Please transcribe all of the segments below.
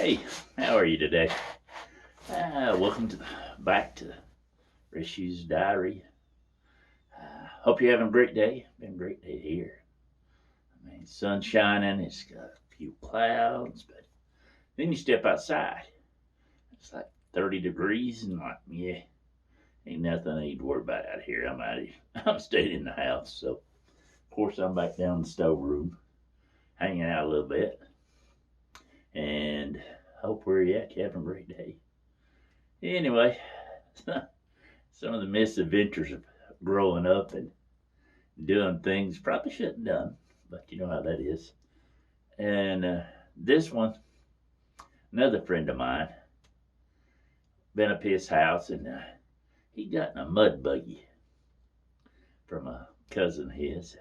Hey, how are you today? Welcome back to Rishy's Diary. Hope you're having a great day. Been a great day here. I mean, sun's shining. It's got a few clouds, but then you step outside. It's like 30 degrees, and like, yeah, ain't nothing I need to worry about out here. I'm staying in the house, so of course I'm back down in the storeroom, hanging out a little bit, and hope where you at, you having a great day. Anyway, some of the misadventures of growing up and doing things probably shouldn't have done, but you know how that is. And this one, another friend of mine, been up his house and he got in a mud buggy from a cousin of his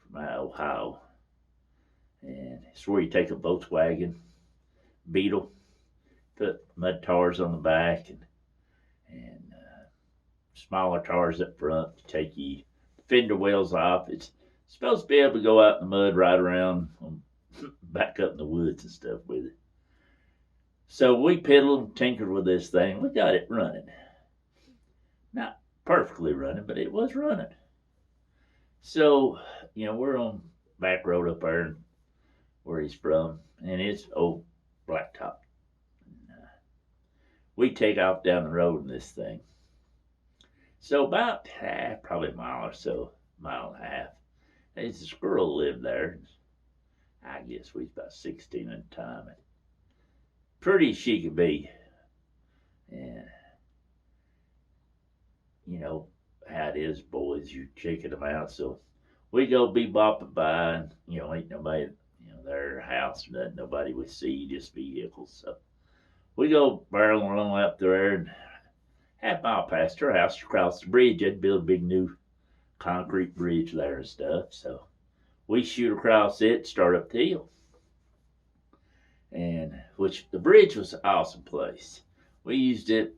from Ohio. And it's where you take a Volkswagen Beetle, put mud tires on the back and smaller tires up front to take you fender wells off. It's supposed to be able to go out in the mud, ride around, back up in the woods and stuff with it. So we piddled and tinkered with this thing. We got it running. Not perfectly running, but it was running. So, we're on back road up there where he's from, and it's old blacktop. We take off down the road in this thing. So about probably a mile or so, mile and a half. There's a squirrel lived there. I guess we was about 16 at the time. And pretty she could be. And you know how it is, boys, you checking them out. So we go be bopping by and ain't nobody their house or nothing, nobody we see, just vehicles. So we go barreling along up there and half mile past her house across the bridge. They'd build a big new concrete bridge there and stuff. So we shoot across it, start up the hill. And which the bridge was an awesome place. We used it,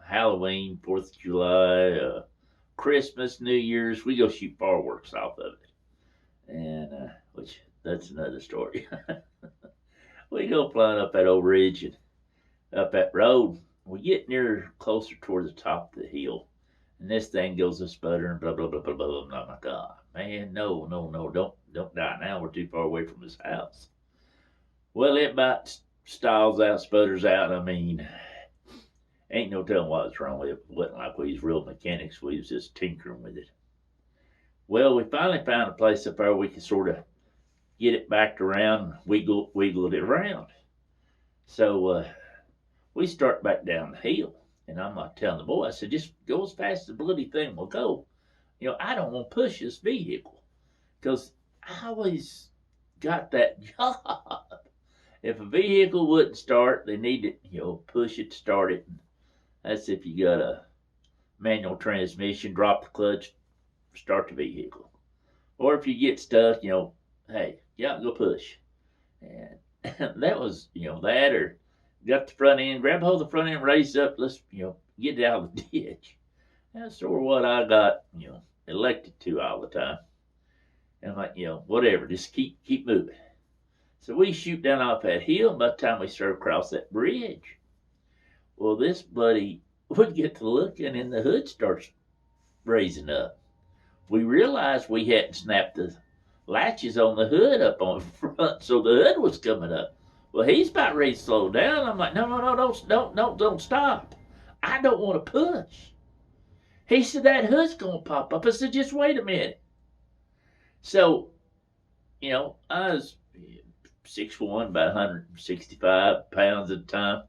Halloween, 4th of July, Christmas, New Year's. We go shoot fireworks off of it. And which that's another story. We go flying up that old ridge and up that road. We get near closer toward the top of the hill, and this thing goes a sputtering, blah blah blah blah blah. I'm like, God, man, no, don't die now. We're too far away from this house. Well, it about stalls out, sputters out. I mean, ain't no telling what's wrong with it. It wasn't like we was real mechanics. We was just tinkering with it. Well, we finally found a place up there we could sort of get it backed around, wiggled it around. So we start back down the hill, and I'm like telling the boy, I said, just go as fast as the bloody thing will go. I don't want to push this vehicle because I always got that job. If a vehicle wouldn't start, they need to, push it, start it. That's if you got a manual transmission, drop the clutch, start the vehicle. Or if you get stuck, hey, go push. And that was, that or got the front end, grab hold of the front end, raise it up, let's, get it out of the ditch. That's sort of what I got, elected to all the time. And I'm like, whatever, just keep moving. So we shoot down off that hill, and by the time we start across that bridge, well, this buddy would get to looking, and the hood starts raising up. We realized we hadn't snapped the latches on the hood up on front, so the hood was coming up. Well, he's about ready to slow down. I'm like, no, don't stop. I don't want to push. He said, that hood's going to pop up. I said, just wait a minute. So, I was 6'1", about 165 pounds at the time.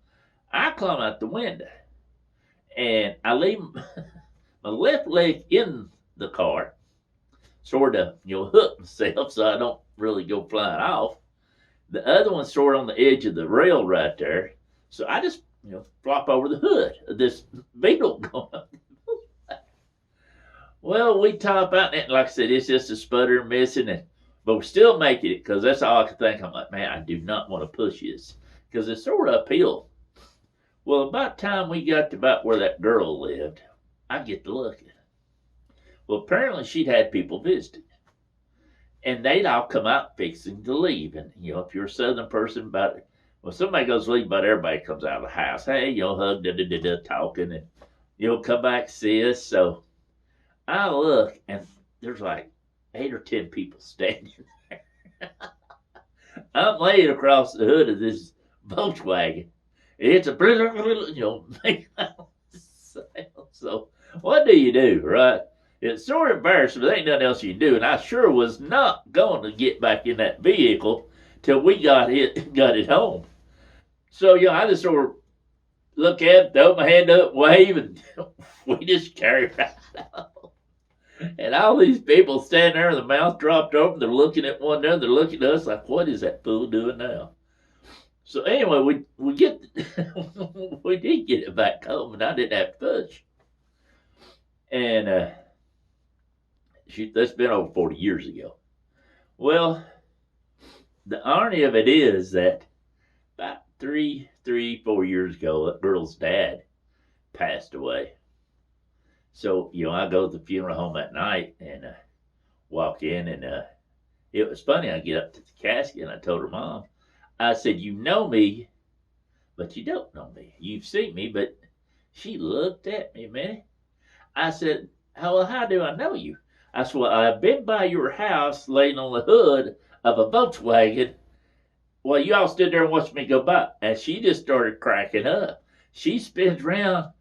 I climb out the window, and I leave my left leg in the car, sort of, hook myself so I don't really go flying off. The other one's sort of on the edge of the rail right there. So I just, flop over the hood of this Beetle going up. Well, we top out, and like I said, it's just a sputter missing, but we're still making it because that's all I could think. I'm like, man, I do not want to push this because it's sort of uphill. Well, about time we got to about where that girl lived, I get to looking. Well, apparently she'd had people visiting. And they'd all come out fixing to leave. And, if you're a southern person, about Well, somebody goes to sleep, but everybody comes out of the house. Hey, hug, talking, and come back, see us. So I look, and there's like 8 or 10 people standing. I'm laying across the hood of this Volkswagen. It's a make sound. So what do you do, right? It's sort of embarrassing, but there ain't nothing else you can do. And I sure was not going to get back in that vehicle till we got it home. So I just sort of look at it, throw my hand up, wave, and we just carry right out. And all these people standing there, the mouth dropped open, they're looking at one another, they're looking at us like, what is that fool doing now? So anyway, we get we did get it back home, and I didn't have to push. And shoot, that's been over 40 years ago. Well, the irony of it is that about 4 years ago, that girl's dad passed away. So I go to the funeral home that night and walk in, and it was funny. I get up to the casket and I told her mom, I said, "You know me, but you don't know me. You've seen me," but she looked at me a minute. I said, how do I know you? I said, well, I've been by your house laying on the hood of a Volkswagen while you all stood there and watched me go by. And she just started cracking up. She spins around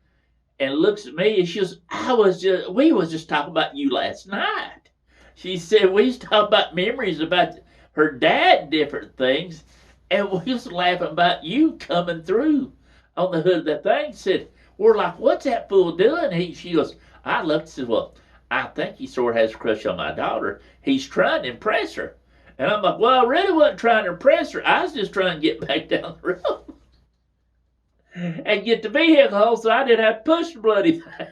and looks at me and she goes, we was just talking about you last night. She said, we was talking about memories about her dad and different things. And we was laughing about you coming through on the hood of that thing. Said, we're like, what's that fool doing? She goes, I looked and said, well, I think he sort of has a crush on my daughter. He's trying to impress her. And I'm like, well, I really wasn't trying to impress her. I was just trying to get back down the road and get the vehicle home so I didn't have to push the bloody thing.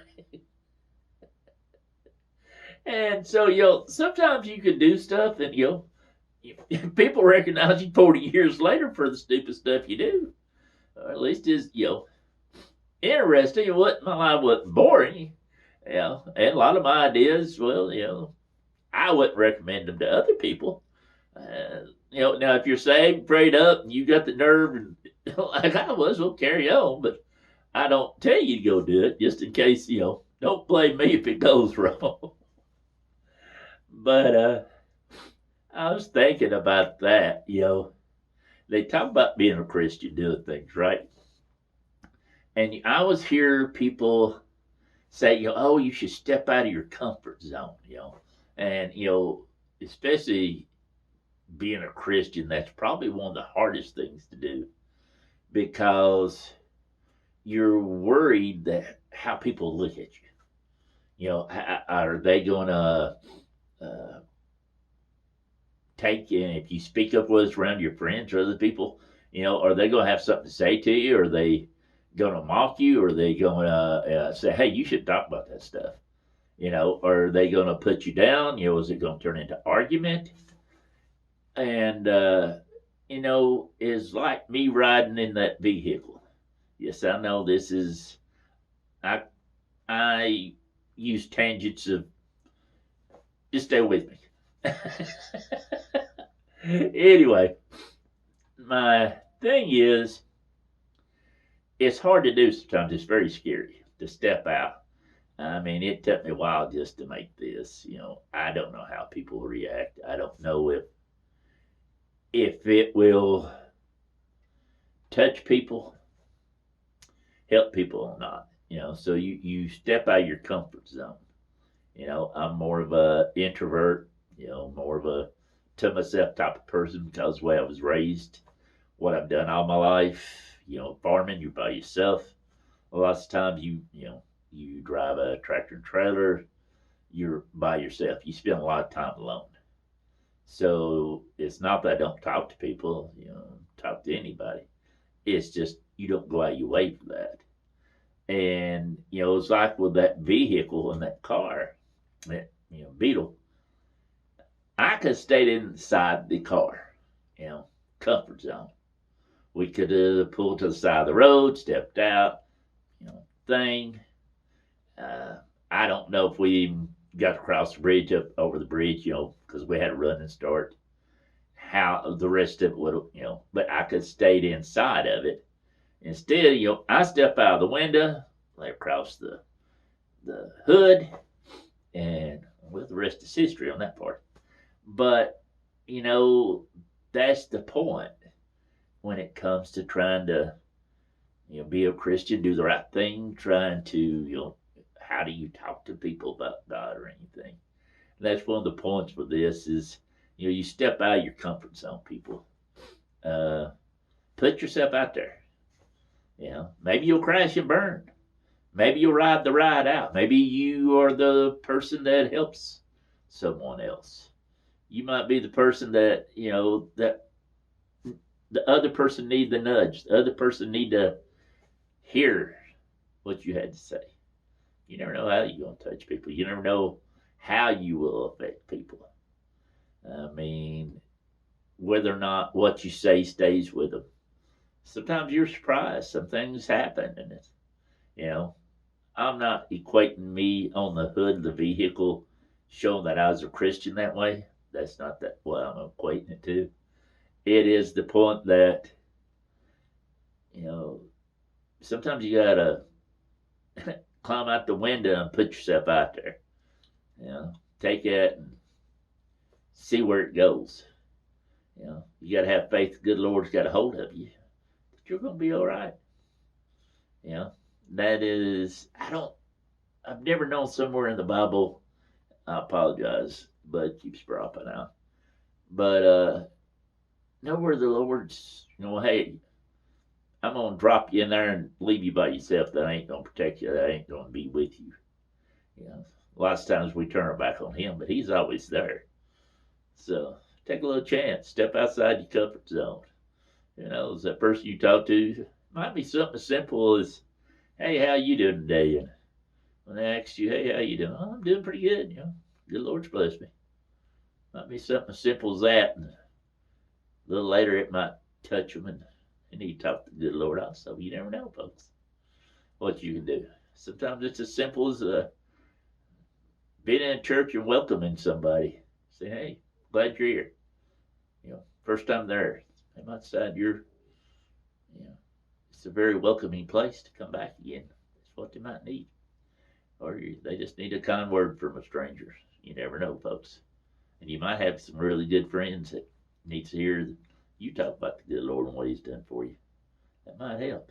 And so, sometimes you can do stuff and, people recognize you 40 years later for the stupid stuff you do. Or at least it's, interesting. My life wasn't boring. And a lot of my ideas, well, I wouldn't recommend them to other people. Now if you're saved, prayed up, and you got the nerve, and like I was, we'll carry on. But I don't tell you to go do it, just in case, don't blame me if it goes wrong. But I was thinking about that. They talk about being a Christian, doing things right, and I always hear people say, oh, you should step out of your comfort zone, and especially being a Christian, that's probably one of the hardest things to do because you're worried that how people look at you. Are they going to take you? And if you speak up with us around your friends or other people, are they going to have something to say to you? Are they going to mock you? Or are they going to say, hey, you should talk about that stuff? Are they going to put you down? Is it going to turn into argument? And, it's like me riding in that vehicle. Yes, I know this is, I use tangents of, just stay with me. Anyway, my thing is, it's hard to do sometimes. It's very scary to step out. I mean, it took me a while just to make this. I don't know how people will react. I don't know if it will touch people, help people or not. So you step out of your comfort zone. I'm more of a introvert. More of a to myself type of person because of the way I was raised, what I've done all my life. Farming, you're by yourself. Lots of times you drive a tractor and trailer, you're by yourself. You spend a lot of time alone. So it's not that I don't talk to people, talk to anybody. It's just you don't go out of your way for that. And it's like with that vehicle and that car, that Beetle. I could have stayed inside the car, comfort zone. We could have pulled to the side of the road, stepped out, thing. I don't know if we even got across the bridge up over the bridge, because we had a running start. how the rest of it would, but I could stayed inside of it. Instead, I step out of the window, lay across the hood, and well, the rest is history on that part. But, you know, that's the point when it comes to trying to, be a Christian, do the right thing, trying to, how do you talk to people about God or anything? And that's one of the points for this is, you step out of your comfort zone, people. Uh, Put yourself out there. Maybe you'll crash and burn. Maybe you'll ride the ride out. Maybe you are the person that helps someone else. You might be the person that, that the other person need the nudge. The other person need to hear what you had to say. You never know how you're going to touch people. You never know how you will affect people. I mean, whether or not what you say stays with them. Sometimes you're surprised. Some things happen, and it's, I'm not equating me on the hood of the vehicle showing that I was a Christian that way. That's not that what I'm equating it to. It is the point that, sometimes you gotta climb out the window and put yourself out there. Take it and see where it goes. You gotta have faith. The good Lord's got a hold of you. But you're gonna be all right. That is, I've never known somewhere in the Bible. I apologize, but it keeps dropping out. But nowhere the Lord's, hey, I'm gonna drop you in there and leave you by yourself. That ain't gonna protect you. That ain't gonna be with you. Lots of times we turn our back on Him, but He's always there. So take a little chance. Step outside your comfort zone. Is that person you talk to might be something as simple as, "Hey, how you doing today?" And when they ask you, "Hey, how you doing?" "Oh, I'm doing pretty good. Good Lord's blessed me." Might be something as simple as that. And a little later, it might touch them, and they need to talk to the good Lord also. You never know, folks, what you can do. Sometimes it's as simple as being in a church and welcoming somebody. Say, "Hey, glad you're here." First time there, they might decide it's a very welcoming place to come back again. That's what they might need. Or they just need a kind word from a stranger. You never know, folks. And you might have some really good friends that need to hear you talk about the good Lord and what He's done for you. That might help.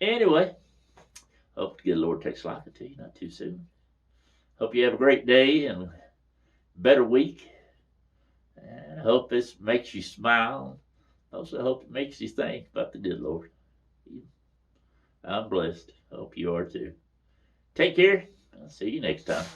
Anyway, hope the good Lord takes liking to you not too soon. Hope you have a great day and a better week. And I hope this makes you smile. Also, hope it makes you think about the good Lord. I'm blessed. Hope you are too. Take care. I'll see you next time.